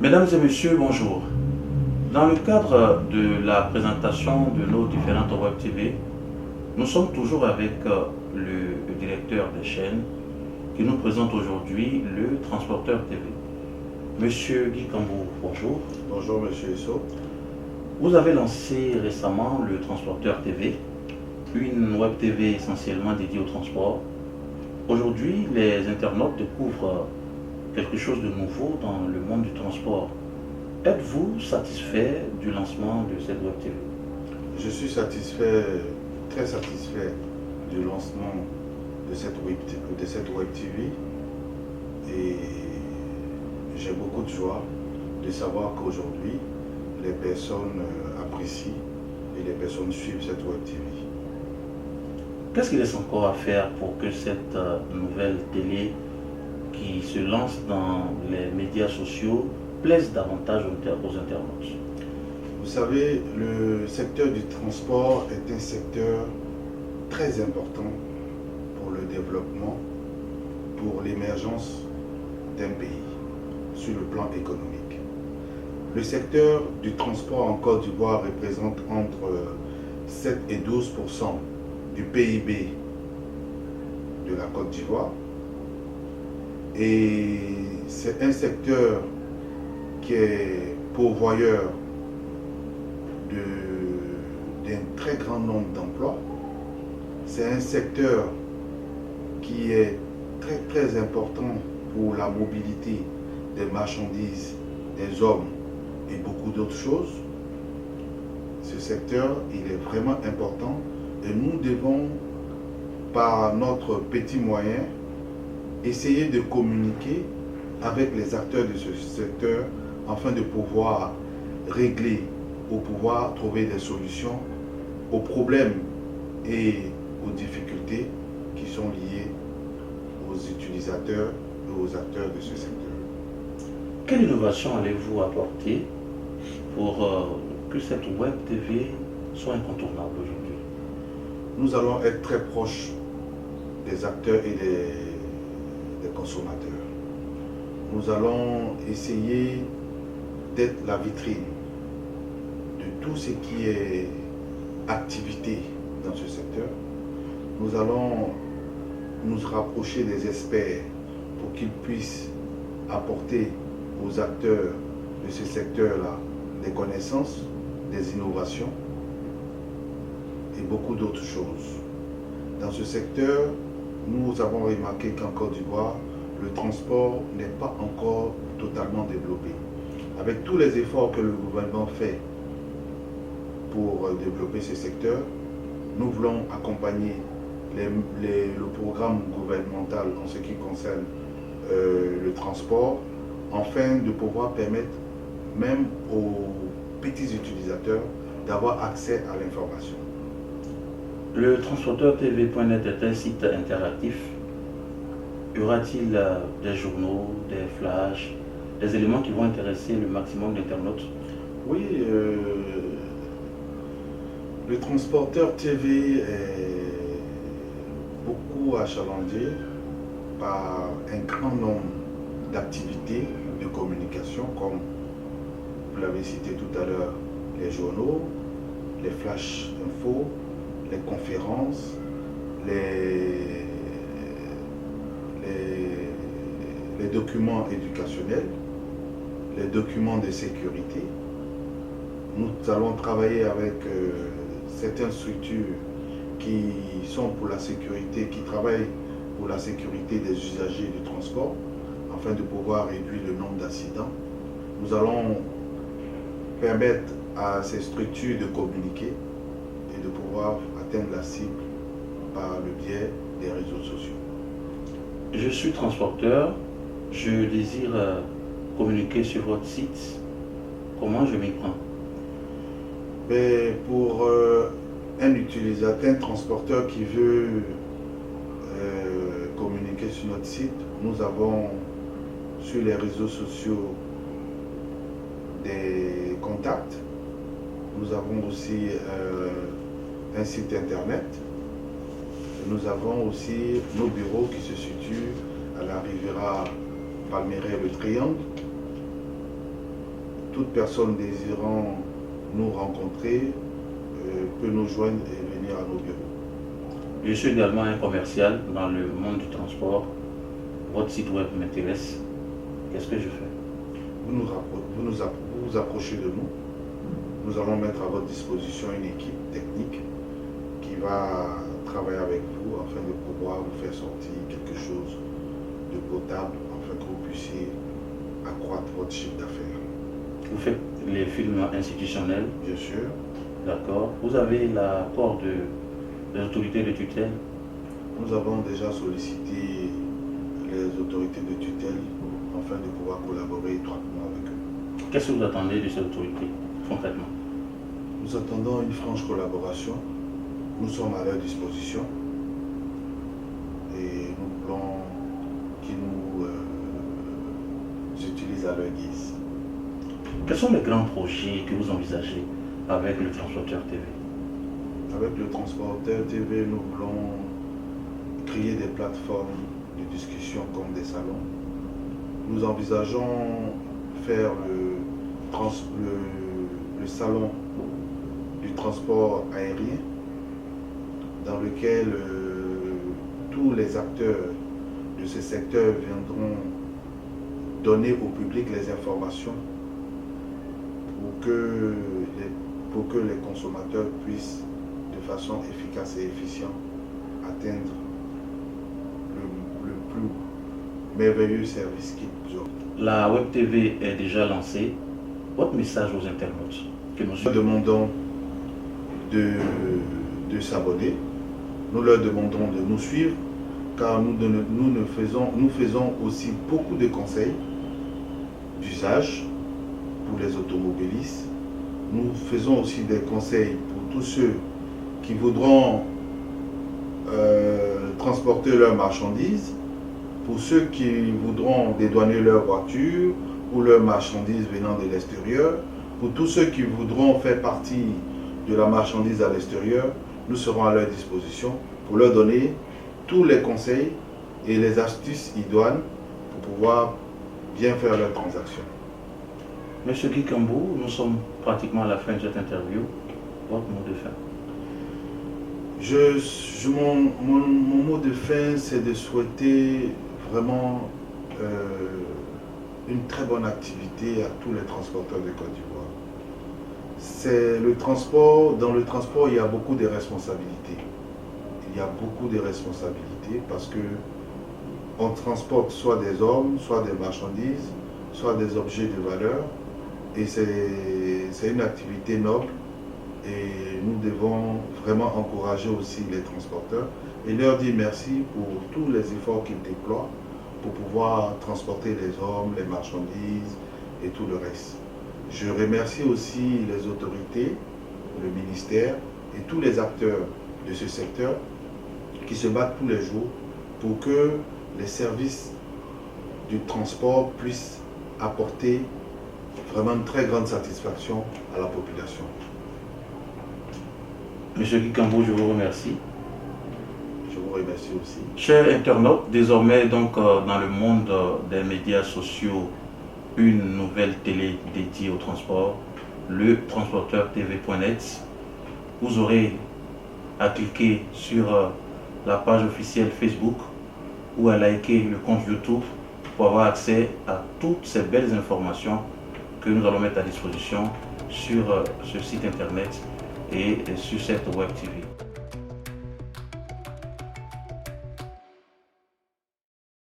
Mesdames et messieurs, bonjour. Dans le cadre de la présentation de nos différentes web TV, nous sommes toujours avec le directeur des chaînes qui nous présente aujourd'hui le Transporteur TV. Monsieur Guy Cambour, bonjour. Bonjour Monsieur Isso. Vous avez lancé récemment le Transporteur TV, une web TV essentiellement dédiée au transport. Aujourd'hui, les internautes découvrent quelque chose de nouveau dans le monde du transport. Êtes-vous satisfait du lancement de cette web TV? Je suis satisfait, très satisfait du lancement de cette web TV et j'ai beaucoup de joie de savoir qu'aujourd'hui les personnes apprécient et les personnes suivent cette web TV. Qu'est-ce qu'il reste encore à faire pour que cette nouvelle télé qui se lance dans les médias sociaux plaise davantage aux internautes? Vous savez, le secteur du transport est un secteur très important pour le développement, pour l'émergence d'un pays sur le plan économique. Le secteur du transport en Côte d'Ivoire représente entre 7 et 12% du PIB de la Côte d'Ivoire. Et c'est un secteur qui est pourvoyeur d'un très grand nombre d'emplois. C'est un secteur qui est très très important pour la mobilité des marchandises, des hommes et beaucoup d'autres choses. Ce secteur, il est vraiment important et nous devons, par notre petit moyen, essayer de communiquer avec les acteurs de ce secteur afin de pouvoir régler ou pouvoir trouver des solutions aux problèmes et aux difficultés qui sont liées aux utilisateurs et aux acteurs de ce secteur. Quelle innovation allez-vous apporter pour que cette web TV soit incontournable aujourd'hui? Nous allons être très proches des acteurs et des consommateurs. Nous allons essayer d'être la vitrine de tout ce qui est activité dans ce secteur. Nous allons nous rapprocher des experts pour qu'ils puissent apporter aux acteurs de ce secteur-là des connaissances, des innovations et beaucoup d'autres choses. Dans ce secteur, nous avons remarqué qu'en Côte d'Ivoire, le transport n'est pas encore totalement développé. Avec tous les efforts que le gouvernement fait pour développer ce secteur, nous voulons accompagner le programme gouvernemental en ce qui concerne le transport, afin de pouvoir permettre même aux petits utilisateurs d'avoir accès à l'information. Le transporteur TV.net est un site interactif. Y aura-t-il des journaux, des flashs, des éléments qui vont intéresser le maximum d'internautes? Oui, le transporteur TV est beaucoup achalandé par un grand nombre d'activités de communication, comme vous l'avez cité tout à l'heure, les journaux, les flash infos, les conférences, les documents éducationnels, les documents de sécurité. Nous allons travailler avec certaines structures qui sont pour la sécurité, qui travaillent pour la sécurité des usagers du transport, afin de pouvoir réduire le nombre d'accidents. Nous allons permettre à ces structures de communiquer et de pouvoir atteindre la cible par le biais des réseaux sociaux. Je suis transporteur, je désire communiquer sur votre site. Comment je m'y prends? Mais pour un utilisateur, un transporteur qui veut communiquer sur notre site, nous avons sur les réseaux sociaux des contacts. Nous avons aussi un site internet. Nous avons aussi nos bureaux qui se situent à la Riviera Palmeraie le Triangle. toute personne désirant nous rencontrer peut nous joindre et venir à nos bureaux. Je suis également un commercial dans le monde du transport. Votre site web m'intéresse. Qu'est-ce que je fais? Vous approchez de nous. Nous allons mettre à votre disposition une équipe technique qui va travailler avec vous afin de pouvoir vous faire sortir quelque chose de potable afin que vous puissiez accroître votre chiffre d'affaires. Vous faites les films institutionnels? Bien sûr. D'accord. Vous avez l'accord des autorités de tutelle? Nous avons déjà sollicité les autorités de tutelle afin de pouvoir collaborer étroitement avec eux. Qu'est-ce que vous attendez de ces autorités, concrètement? Nous attendons une franche collaboration. Nous sommes à leur disposition et nous voulons qu'ils nous utilisent à leur guise. Quels sont les grands projets que vous envisagez avec le Transporteur TV? Avec le Transporteur TV, nous voulons créer des plateformes de discussion comme des salons. Nous envisageons faire le salon du transport aérien dans lequel tous les acteurs de ce secteur viendront donner au public les informations pour que les consommateurs puissent de façon efficace et efficiente atteindre le plus merveilleux service qu'ils offrent. La Web TV est déjà lancée. Votre message aux internautes que nous demandons de s'abonner. Nous leur demandons de nous suivre car nous faisons aussi beaucoup de conseils d'usage pour les automobilistes. Nous faisons aussi des conseils pour tous ceux qui voudront transporter leurs marchandises, pour ceux qui voudront dédouaner leur voiture ou leurs marchandises venant de l'extérieur, pour tous ceux qui voudront faire partie de la marchandise à l'extérieur. Nous serons à leur disposition pour leur donner tous les conseils et les astuces idoines pour pouvoir bien faire leurs transactions. Monsieur Guy Cambou, nous sommes pratiquement à la fin de cette interview. Votre mot de fin? Mon mot de fin, c'est de souhaiter vraiment une très bonne activité à tous les transporteurs de Côte d'Ivoire. C'est le transport. Dans le transport, il y a beaucoup de responsabilités. Il y a beaucoup de responsabilités parce que on transporte soit des hommes, soit des marchandises, soit des objets de valeur. Et c'est une activité noble et nous devons vraiment encourager aussi les transporteurs et leur dire merci pour tous les efforts qu'ils déploient pour pouvoir transporter les hommes, les marchandises et tout le reste. Je remercie aussi les autorités, le ministère et tous les acteurs de ce secteur qui se battent tous les jours pour que les services du transport puissent apporter vraiment une très grande satisfaction à la population. Monsieur Guy Cambou, je vous remercie. Je vous remercie aussi. Chers internautes, désormais donc dans le monde des médias sociaux, une nouvelle télé dédiée au transport, le transporteur TV.net. Vous aurez à cliquer sur la page officielle Facebook ou à liker le compte YouTube pour avoir accès à toutes ces belles informations que nous allons mettre à disposition sur ce site internet et sur cette web TV.